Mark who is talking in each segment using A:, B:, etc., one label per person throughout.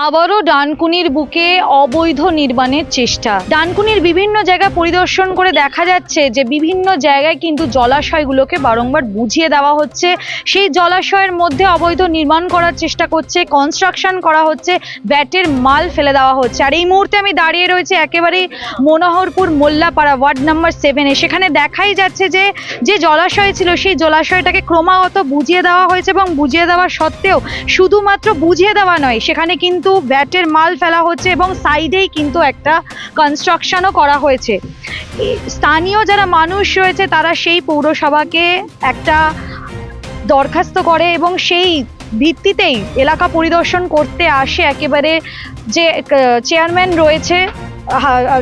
A: আবারও ডানকুনির বুকে অবৈধ নির্মাণের চেষ্টা। ডানকুনির বিভিন্ন জায়গা পরিদর্শন করে দেখা যাচ্ছে যে বিভিন্ন জায়গায় কিন্তু জলাশয়গুলোকে বারংবার বুঝিয়ে দেওয়া হচ্ছে। সেই জলাশয়ের মধ্যে অবৈধ নির্মাণ করার চেষ্টা করছে, কনস্ট্রাকশন করা হচ্ছে, ব্যাটের মাল ফেলে দেওয়া হচ্ছে। আর এই মুহূর্তে আমি দাঁড়িয়ে রয়েছি একেবারেই মনোহরপুর মোল্লাপাড়া ওয়ার্ড নাম্বার 7-এ। সেখানে দেখাই যাচ্ছে যে যে জলাশয় ছিল সেই জলাশয়টাকে ক্রমাগত বুঝিয়ে দেওয়া হয়েছে এবং বুঝিয়ে দেওয়া সত্ত্বেও শুধুমাত্র বুঝিয়ে দেওয়া নয়, সেখানে কিন্তু ব্যাটের মাল ফেলা হচ্ছে এবং সাইডেই কিন্তু একটা কনস্ট্রাকশনও করা হয়েছে। স্থানীয় যারা মানুষ রয়েছে তারা সেই পৌরসভাকে একটা দরখাস্ত করে এবং সেই ভিত্তিতেই এলাকা পরিদর্শন করতে আসে। একেবারে যে চেয়ারম্যান রয়েছে,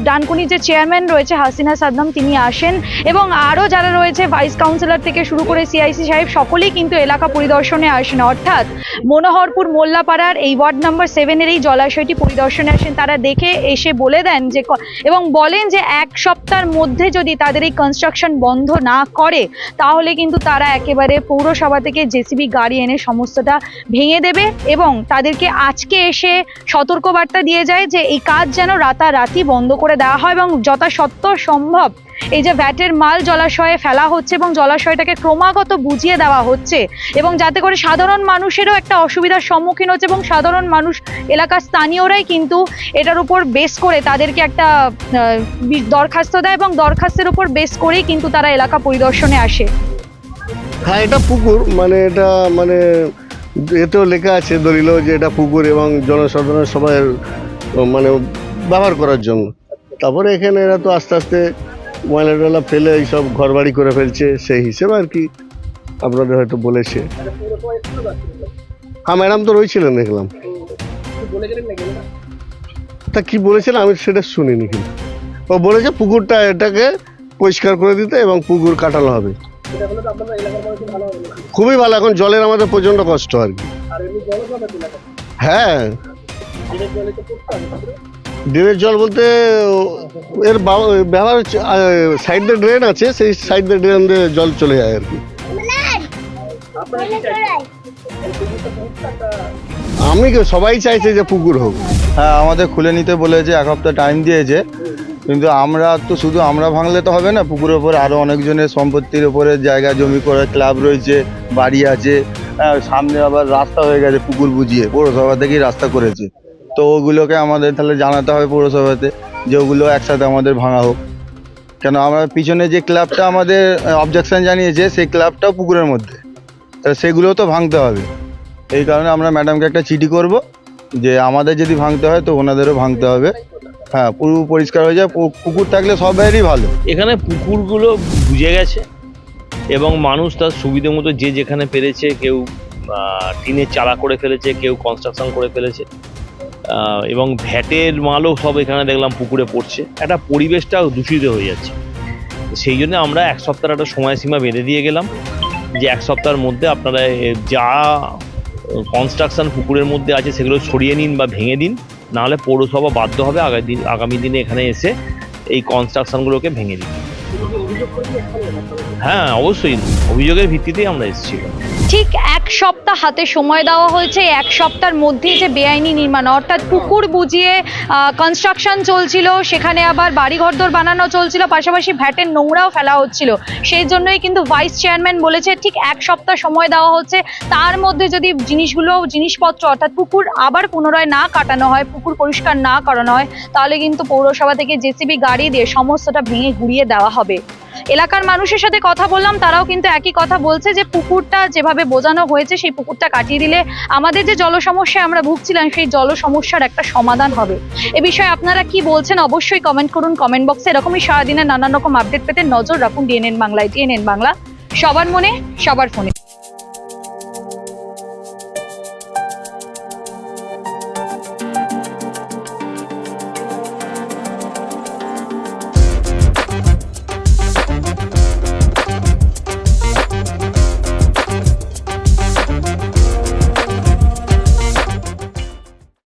A: ডানকুনির যে চেয়ারম্যান রয়েছে হাসিনা সাদ্দাম, তিনি আসেন এবং আরও যারা রয়েছে ভাইস কাউন্সিলর থেকে শুরু করে সিআইসি সাহেব সকলেই কিন্তু এলাকা পরিদর্শনে আসেন। অর্থাৎ মনোহরপুর মোল্লাপাড়ার এই ওয়ার্ড নাম্বার 7-এর এই জলাশয়টি পরিদর্শনে আসেন। তারা দেখে এসে বলে দেন যে এবং বলেন যে এক সপ্তাহের মধ্যে যদি তাদের এই কনস্ট্রাকশন বন্ধ না করে তাহলে কিন্তু তারা একেবারে পৌরসভা থেকে জেসিবি গাড়ি এনে সমস্তটা ভেঙে দেবে এবং তাদেরকে আজকে এসে সতর্কবার্তা দিয়ে যায় যে এই কাজ যেন রাতারাতি বন্ধ করে দেওয়া হয় এবং যথাসত্ত্ব সম্ভব এই যে ভ্যাটের মাল জলাশয়ে ফেলা হচ্ছে এবং জলাশয়টাকে ক্রমাগত বুঝিয়ে দেওয়া হচ্ছে এবং যাতে করে সাধারণ মানুষেরও একটা অসুবিধার সম্মুখীন হচ্ছে এবং সাধারণ মানুষ এলাকার স্থানীয়রাই কিন্তু এটার উপর বেস করে তাদেরকে একটা দরখাস্ত দেয় এবং দরখাস্তের উপর বেস করেই কিন্তু তারা এলাকা পরিদর্শনে আসে।
B: হ্যাঁ, এটা পুকুর, মানে এটা মানে এতেও লেখা আছে দলিল যে এটা পুকুর এবং জনসাধারণ সবাই মানে ব্যবহার করার জন্য। তারপরে এখানে এরা তো আস্তে আস্তে ময়লা টয়লা ফেলে এইসব ঘর বাড়ি করে ফেলছে, সেই হিসেবে আর কি আপনাদের হয়তো বলেছে। হ্যাঁ, ম্যাডাম তো রয়েছিলেন, দেখলাম। তা কি বলেছিলেন আমি সেটা শুনিনি, কিন্তু ও বলেছে পুকুরটা এটাকে পরিষ্কার করে দিতে এবং পুকুর কাটানো হবে। খুবই ভালো, এখন জলের আমাদের প্রচন্ড কষ্ট আর কি। হ্যাঁ, ড্রেনের জল বলতে এর ব্যবহার সাইড দিয়ে ড্রেন আছে, সেই সাইড দিয়ে ড্রেন দিয়ে জল চলে যায় আর কি। আমি সবাই চাইছে যে পুকুর হোক।
C: হ্যাঁ, আমাদের খুলে নিতে বলেছে, এক সপ্তাহ টাইম দিয়েছে, কিন্তু আমরা তো শুধু আমরা ভাঙলে তো হবে না। পুকুরের ওপরে আরও অনেকজনের সম্পত্তির ওপরে জায়গা জমি করে ক্লাব রয়েছে, বাড়ি আছে, সামনে আবার রাস্তা হয়ে গেছে পুকুর বুঝিয়ে, পৌরসভা থেকেই রাস্তা করেছে। তো ওগুলোকে আমাদের তাহলে জানাতে হবে পৌরসভাতে যে ওগুলো একসাথে আমাদের ভাঙা হোক। কেন আমরা পিছনে যে ক্লাবটা আমাদের অবজেকশন জানিয়েছে সেই ক্লাবটাও পুকুরের মধ্যে, তাহলে সেগুলোও তো ভাঙতে হবে। এই কারণে আমরা ম্যাডামকে একটা চিঠি করব যে আমাদের যদি ভাঙতে হয় তো ওনাদেরও ভাঙতে হবে। হ্যাঁ, পুরো পরিষ্কার হয়ে যায়, পুকুর থাকলে সবারই ভালো।
D: এখানে পুকুরগুলো বুঝে গেছে এবং মানুষ তার সুবিধে মতো যে যেখানে পেরেছে, কেউ টিনের চালা করে ফেলেছে, কেউ কনস্ট্রাকশন করে ফেলেছে এবং ভ্যাটের মালও সব এখানে দেখলাম পুকুরে পড়ছে। একটা পরিবেশটা দূষিত হয়ে যাচ্ছে। সেই জন্য আমরা এক সপ্তাহের একটা সময়সীমা বেঁধে দিয়ে গেলাম যে এক সপ্তাহের মধ্যে আপনারা যা কনস্ট্রাকশন পুকুরের মধ্যে আছে সেগুলো সরিয়ে নিন বা ভেঙে দিন, নাহলে পৌরসভা বাধ্য হবে আগামী দিনে এখানে এসে এই কনস্ট্রাকশনগুলোকে ভেঙে দিন। হ্যাঁ, অবশ্যই অভিযোগের ভিত্তিতেই আমরা এসেছি।
A: ঠিক এক সপ্তাহ হাতে সময় দেওয়া হয়েছে। এক সপ্তাহের মধ্যে যে বেআইনি নির্মাণ অর্থাৎ পুকুর বুঝিয়ে কনস্ট্রাকশন চলছিল, সেখানে আবার বাড়িঘরদোর বানানো চলছিল, পাশাপাশি ভ্যাটের নোংরাও ফেলা হচ্ছিল। সেই জন্যই কিন্তু ভাইস চেয়ারম্যান বলেছে ঠিক এক সপ্তাহ সময় দেওয়া হচ্ছে। তার মধ্যে যদি জিনিসপত্র অর্থাৎ পুকুর আবার পুনরায় না কাটানো হয়, পুকুর পরিষ্কার না করানো হয়, তাহলে কিন্তু পৌরসভা থেকে জেসিবি গাড়ি দিয়ে সমস্তটা ভেঙে ঘুরিয়ে দেওয়া হবে। এলাকার মানুষের সাথে কথা বললাম, তারাও কিন্তু একই কথা বলছে যে পুকুরটা যেভাবে বোঝানো হয়েছে সেই পুকুরটা কাটিয়ে দিলে আমাদের যে জল সমস্যায় আমরা ভুগছিলাম সেই জল সমস্যার একটা সমাধান হবে। এ বিষয়ে আপনারা কি বলছেন অবশ্যই কমেন্ট করুন কমেন্ট বক্সে। এরকমই সারাদিনের নানান রকম আপডেট পেতে নজর রাখুন ডিএনএন বাংলায়। ডিএনএন বাংলা, সবার মনে সবার ফোনে।